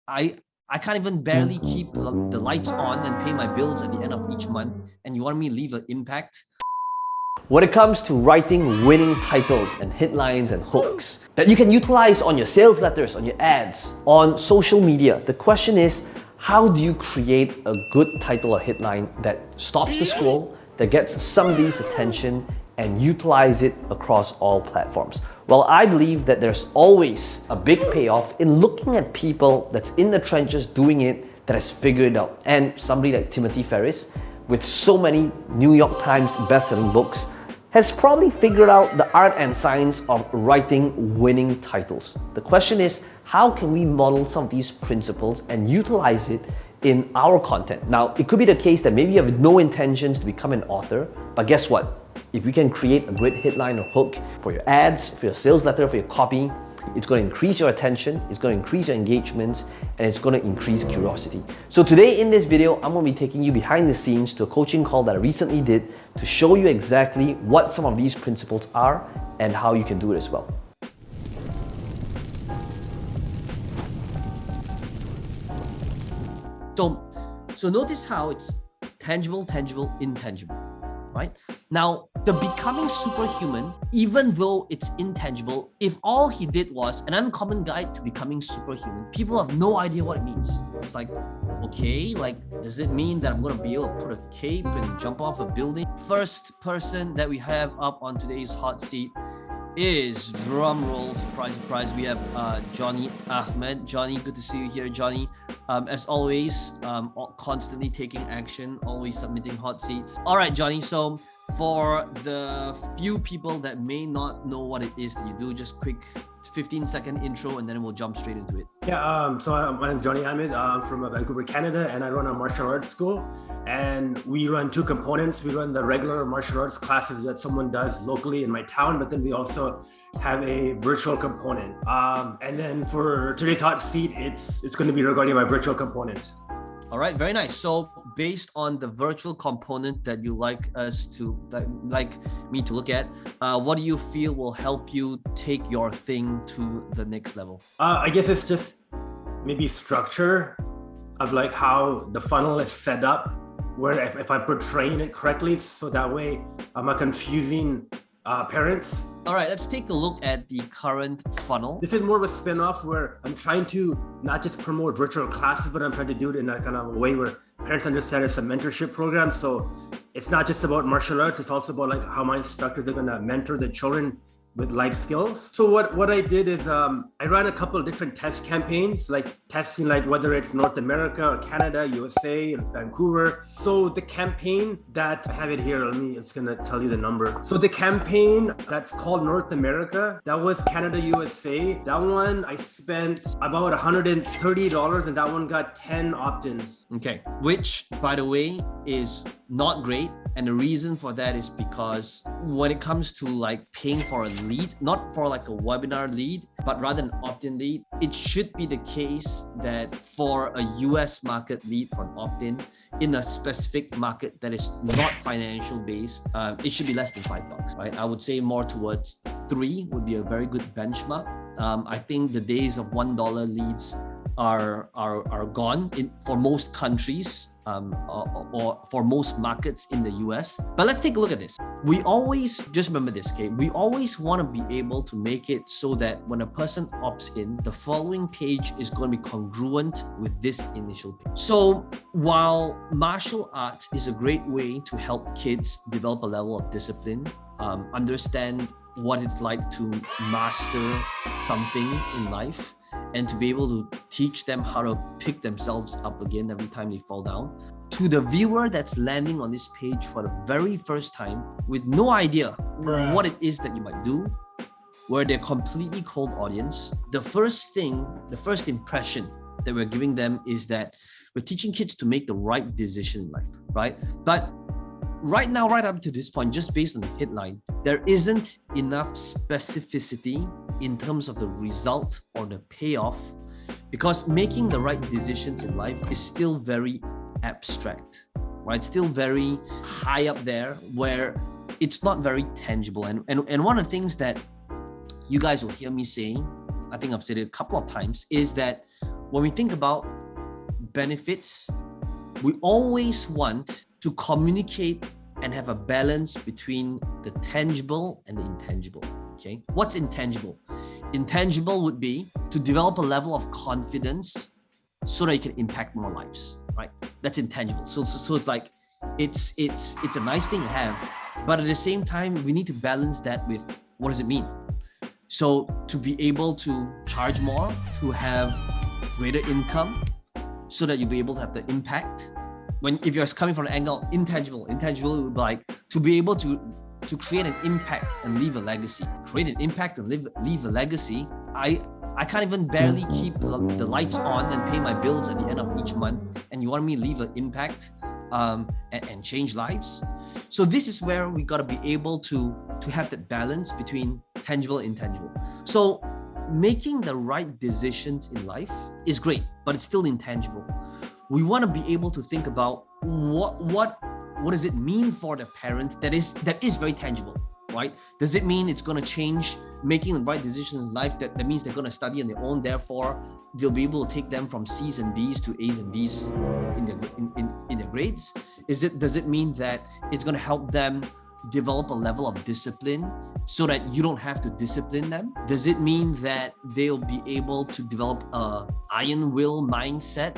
I can't even barely keep the lights on and pay my bills at the end of each month, and you want me to leave an impact? When it comes to writing winning titles and headlines and hooks that you can utilize on your sales letters, on your ads, on social media, the question is, how do you create a good title or headline that stops the scroll, that gets somebody's attention, and utilize it across all platforms? Well, I believe that there's always a big payoff in looking at people that's in the trenches doing it, that has figured it out. And somebody like Timothy Ferris, with so many New York Times best-selling books, has probably figured out the art and science of writing winning titles. The question is, how can we model some of these principles and utilize it in our content? Now, it could be the case that maybe you have no intentions to become an author, but guess what? If you can create a great headline or hook for your ads, for your sales letter, for your copy, it's going to increase your attention, it's going to increase your engagements, and it's going to increase curiosity. So today in this video, I'm going to be taking you behind the scenes to a coaching call that I recently did to show you exactly what some of these principles are and how you can do it as well. So notice how it's tangible, tangible, intangible, right? Now, the becoming superhuman, even though it's intangible, if all he did was an uncommon guide to becoming superhuman, people have no idea what it means. It's like, okay, like, does it mean that I'm going to be able to put a cape and jump off a building? First person that we have up on today's hot seat is, drum roll, surprise, surprise, we have Johnny Ahmed. Johnny, good to see you here, Johnny. As always, constantly taking action, always submitting hot seats. All right, Johnny, so for the few people that may not know what it is that you do, just quick 15-second intro, and then we'll jump straight into it. Yeah, so my name is Johnny Ahmed. I'm from Vancouver, Canada, and I run a martial arts school. And we run two components. We run the regular martial arts classes that someone does locally in my town, but then we also have a virtual component. And then for today's hot seat, it's going to be regarding my virtual component. All right, very nice. So based on the virtual component that you like me to look at, what do you feel will help you take your thing to the next level? I guess it's just maybe structure of like how the funnel is set up, where if I'm portraying it correctly, so that way I'm not confusing parents. All right, let's take a look at the current funnel. This is more of a spin-off where I'm trying to not just promote virtual classes, but I'm trying to do it in a kind of a way where parents understand it's a mentorship program. So it's not just about martial arts, it's also about like how my instructors are gonna mentor the children with life skills. So what I did is I ran a couple of different test campaigns, like testing like whether it's North America or Canada, USA, Vancouver. So the campaign that I have it here, I'm just gonna tell you the number. So the campaign that's called North America, that was Canada, USA. That one I spent about $130, and that one got 10 opt-ins. Okay, which by the way is not great. And the reason for that is because when it comes to like paying for a lead, not for like a webinar lead, but rather an opt-in lead, it should be the case that for a US market lead for an opt-in in a specific market that is not financial based, it should be less than $5, right? I would say more towards 3 would be a very good benchmark. I think the days of $1 leads are gone for most countries. Or for most markets in the US. But let's take a look at this. We always, just remember this, okay? We always want to be able to make it so that when a person opts in, the following page is going to be congruent with this initial page. So while martial arts is a great way to help kids develop a level of discipline, understand what it's like to master something in life, and to be able to teach them how to pick themselves up again every time they fall down. To the viewer that's landing on this page for the very first time with no idea what it is that you might do, where they're completely cold audience, the first impression that we're giving them is that we're teaching kids to make the right decision in life, right? But right now, right up to this point, just based on the headline, there isn't enough specificity in terms of the result or the payoff, because making the right decisions in life is still very abstract, right? Still very high up there where it's not very tangible. And one of the things that you guys will hear me saying, I think I've said it a couple of times, is that when we think about benefits, we always want to communicate and have a balance between the tangible and the intangible. Okay, what's intangible? Intangible would be to develop a level of confidence so that you can impact more lives, right? That's intangible. So it's like it's a nice thing to have, but at the same time, we need to balance that with what does it mean? So to be able to charge more, to have greater income, so that you'll be able to have the impact. If you're coming from an angle intangible would be like to be able to create an impact and leave a legacy. Create an impact and leave a legacy. I can't even barely keep the lights on and pay my bills at the end of each month, and you want me to leave an impact and change lives? So this is where we got to be able to have that balance between tangible and intangible. So making the right decisions in life is great, but it's still intangible. We want to be able to think about what does it mean for the parent that is very tangible, right? Does it mean it's going to change making the right decisions in life? That means they're going to study on their own, therefore they'll be able to take them from C's and B's to A's and B's in their grades? Does it mean that it's going to help them develop a level of discipline so that you don't have to discipline them? Does it mean that they'll be able to develop a iron will mindset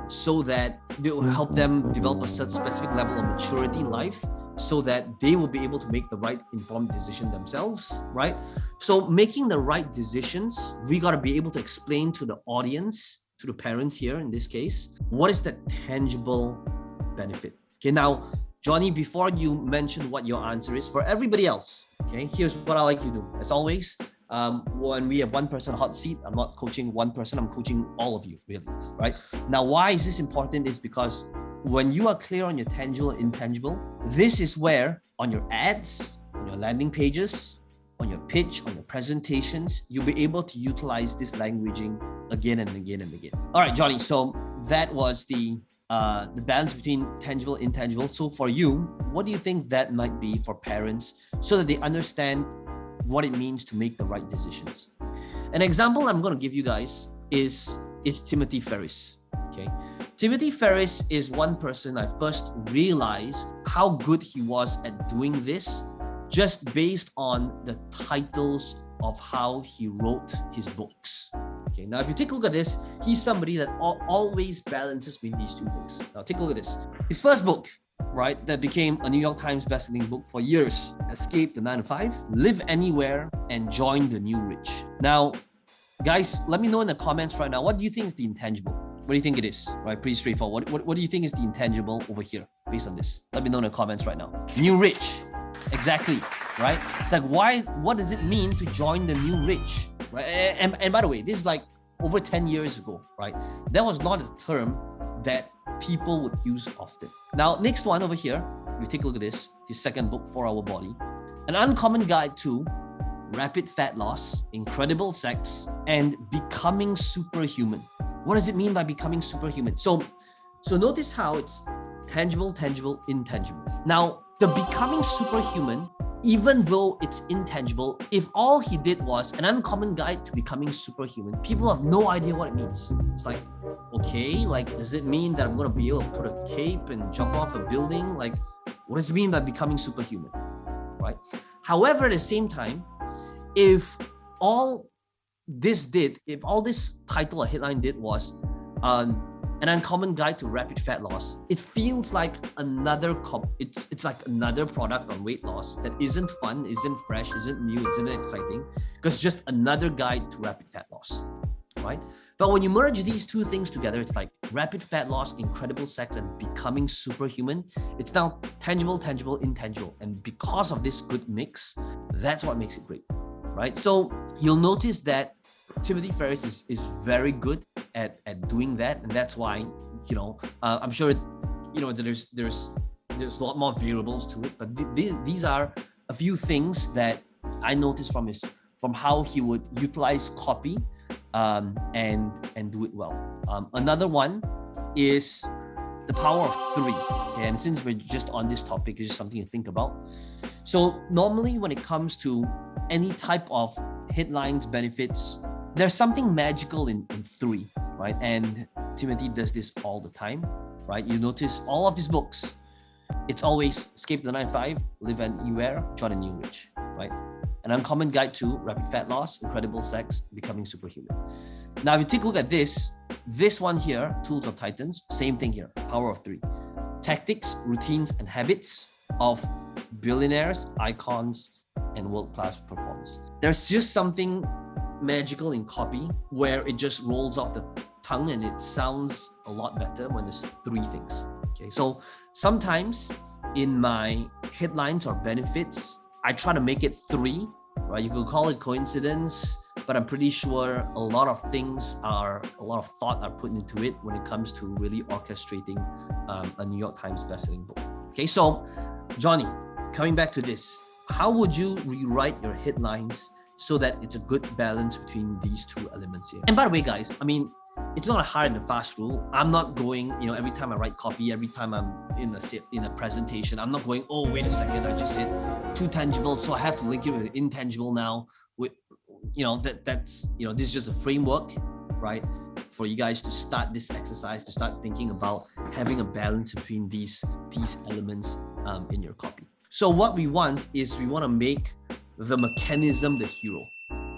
so that they will help them develop a specific level of maturity in life so that they will be able to make the right informed decision themselves, right? So making the right decisions, we got to be able to explain to the audience, to the parents here in this case, what is the tangible benefit? Okay, now, Johnny, before you mention what your answer is, for everybody else, okay, here's what I like you to do. As always, when we have one person hot seat, I'm not coaching one person, I'm coaching all of you, really, right? Now, why is this important is because when you are clear on your tangible and intangible, this is where on your ads, on your landing pages, on your pitch, on your presentations, you'll be able to utilize this languaging again and again and again. All right, Johnny, so that was the balance between tangible and intangible. So for you, what do you think that might be for parents so that they understand what it means to make the right decisions? An example I'm going to give you guys is Timothy Ferris. Okay, Timothy Ferris is one person I first realized how good he was at doing this just based on the titles of how he wrote his books. Okay, now if you take a look at this, he's somebody that always balances between these two things. Now take a look at this. His first book, right, that became a New York Times bestselling book for years, Escape the 9 to 5, Live Anywhere, and Join the New Rich. Now, guys, let me know in the comments right now, what do you think is the intangible? What do you think it is? Right, pretty straightforward. What do you think is the intangible over here based on this? Let me know in the comments right now. New rich, exactly, right? It's like, what does it mean to join the new rich, right? And by the way, this is like over 10 years ago, right? That was not a term that people would use often. Now, next one over here, we take a look at this, his second book, 4 Hour Body, An Uncommon Guide to Rapid Fat Loss, Incredible Sex, and Becoming Superhuman. What does it mean by becoming superhuman? So notice how it's tangible, tangible, intangible. Now, the becoming superhuman, even though it's intangible, if all he did was an uncommon guide to becoming superhuman, people have no idea what it means. It's like, okay, like, does it mean that I'm going to be able to put a cape and jump off a building? Like, what does it mean by becoming superhuman, right? However, at the same time, if all this title or headline did was an uncommon guide to rapid fat loss, it feels like it's like another product on weight loss that isn't fun, isn't fresh, isn't new, isn't exciting, because it's just another guide to rapid fat loss, right? But when you merge these two things together, it's like rapid fat loss, incredible sex, and becoming superhuman. It's now tangible, tangible, intangible. And because of this good mix, that's what makes it great, right? So you'll notice that Timothy Ferris is very good at doing that, and that's why, I'm sure, there's a lot more variables to it, but these are a few things that I noticed from how he would utilize copy and do it well. Another one is the power of 3. Okay, and since we're just on this topic, it's just something to think about. So normally when it comes to any type of headlines, benefits, there's something magical in 3, right? And Timothy does this all the time, right? You notice all of his books, it's always Escape the 9-to-5, Live Anywhere, Join a New Rich, right? An Uncommon Guide to Rapid Fat Loss, Incredible Sex, Becoming Superhuman. Now, if you take a look at this one here, Tools of Titans, same thing here, Power of 3. Tactics, routines, and habits of billionaires, icons, and world-class performers. There's just something magical in copy where it just rolls off the tongue and it sounds a lot better when there's 3 things. Okay, so sometimes in my headlines or benefits, I try to make it 3, right? You could call it coincidence, but I'm pretty sure a lot of thought are put into it when it comes to really orchestrating a New York Times bestselling book. Okay, so Johnny, coming back to this, how would you rewrite your headlines so that it's a good balance between these 2 elements here? And by the way, guys, I mean, it's not a hard and fast rule. I'm not going, every time I write copy, every time I'm in a presentation, I'm not going, oh, wait a second, I just said 2 tangible, so I have to link it with intangible now. With, this is just a framework, right? For you guys to start this exercise, to start thinking about having a balance between these elements in your copy. So what we want is we want to make the mechanism the hero,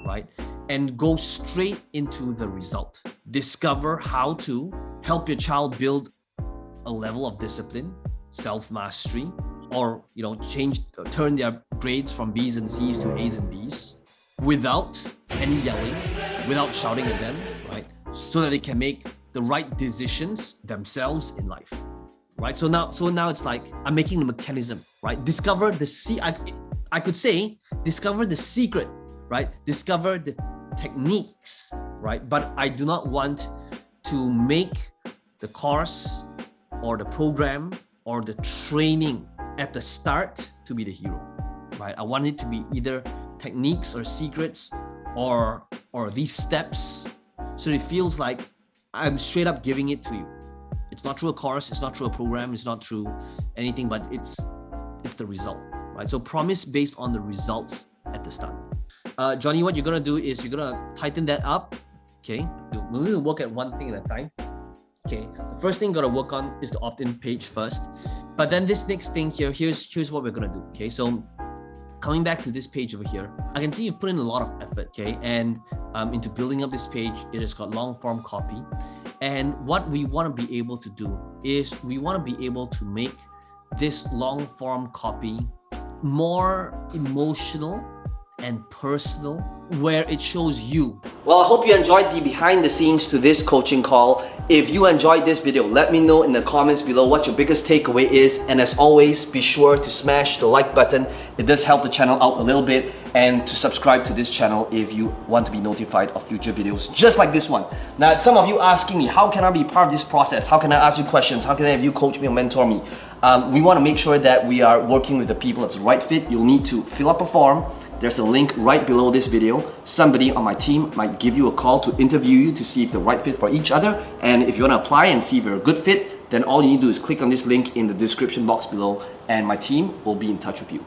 right? And go straight into the result. Discover how to help your child build a level of discipline, self-mastery, or turn their grades from B's and C's to A's and B's without any yelling, without shouting at them, right? So that they can make the right decisions themselves in life, right? So now it's like I'm making the mechanism, right? Discover the I could say discover the secret, right? Discover the techniques, right? But I do not want to make the course or the program or the training at the start to be the hero, right? I want it to be either techniques or secrets or these steps, so it feels like I'm straight up giving it to you. It's not through a course, it's not through a program, it's not through anything, but it's the result, right? So promise based on the results at the start. Johnny, what you're gonna do is you're gonna tighten that up. Okay, we'll need to work at one thing at a time. Okay, the first thing you're gonna work on is the opt-in page first, but then this next thing here, here's what we're gonna do. Okay, so coming back to this page over here, I can see you put in a lot of effort, okay, and into building up this page. It has got long form copy, and what we want to be able to do is we want to be able to make this long form copy more emotional and personal, where it shows you. Well, I hope you enjoyed the behind the scenes to this coaching call. If you enjoyed this video, let me know in the comments below what your biggest takeaway is. And as always, be sure to smash the like button. It does help the channel out a little bit. And to subscribe to this channel if you want to be notified of future videos just like this one. Now, some of you asking me, how can I be part of this process? How can I ask you questions? How can I have you coach me or mentor me? We want to make sure that we are working with the people that's the right fit. You'll need to fill up a form. There's a link right below this video. Somebody on my team might give you a call to interview you to see if they're right fit for each other. And if you want to apply and see if you're a good fit, then all you need to do is click on this link in the description box below and my team will be in touch with you.